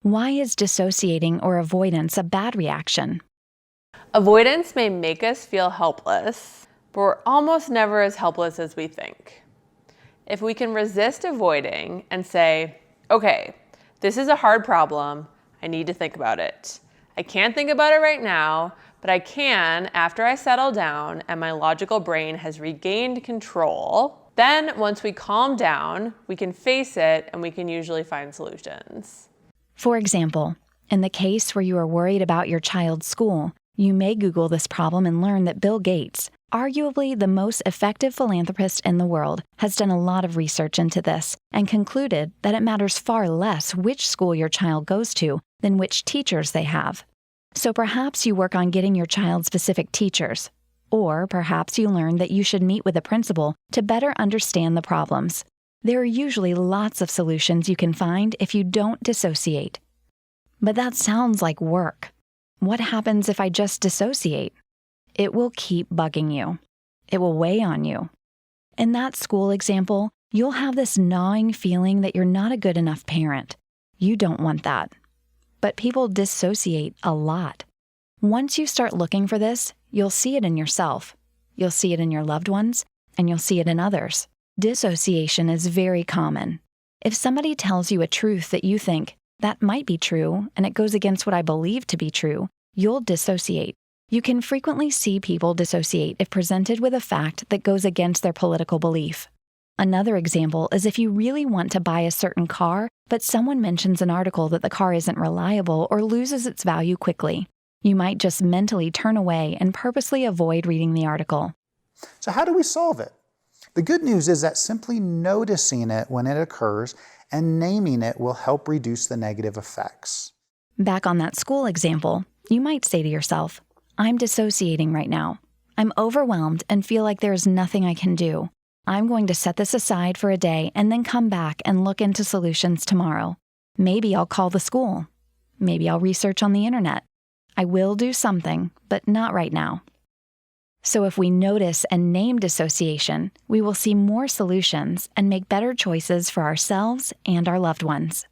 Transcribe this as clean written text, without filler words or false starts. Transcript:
Why is dissociating or avoidance a bad reaction? Avoidance may make us feel helpless, but we're almost never as helpless as we think. If we can resist avoiding and say, okay, this is a hard problem, I need to think about it. I can't think about it right now, but I can after I settle down and my logical brain has regained control. Then once we calm down, we can face it and we can usually find solutions. For example, in the case where you are worried about your child's school, you may Google this problem and learn that Bill Gates, arguably the most effective philanthropist in the world, has done a lot of research into this and concluded that it matters far less which school your child goes to than which teachers they have. So perhaps you work on getting your child specific teachers, or perhaps you learn that you should meet with a principal to better understand the problems. There are usually lots of solutions you can find if you don't dissociate. But that sounds like work. What happens if I just dissociate? It will keep bugging you. It will weigh on you. In that school example, you'll have this gnawing feeling that you're not a good enough parent. You don't want that. But people dissociate a lot. Once you start looking for this, you'll see it in yourself. You'll see it in your loved ones, and you'll see it in others. Dissociation is very common. If somebody tells you a truth that you think, that might be true, and it goes against what I believe to be true, you'll dissociate. You can frequently see people dissociate if presented with a fact that goes against their political belief. Another example is if you really want to buy a certain car, but someone mentions an article that the car isn't reliable or loses its value quickly. You might just mentally turn away and purposely avoid reading the article. So how do we solve it? The good news is that simply noticing it when it occurs and naming it will help reduce the negative effects. Back on that school example, you might say to yourself, I'm dissociating right now. I'm overwhelmed and feel like there is nothing I can do. I'm going to set this aside for a day and then come back and look into solutions tomorrow. Maybe I'll call the school. Maybe I'll research on the internet. I will do something, but not right now. So if we notice and name dissociation, we will see more solutions and make better choices for ourselves and our loved ones.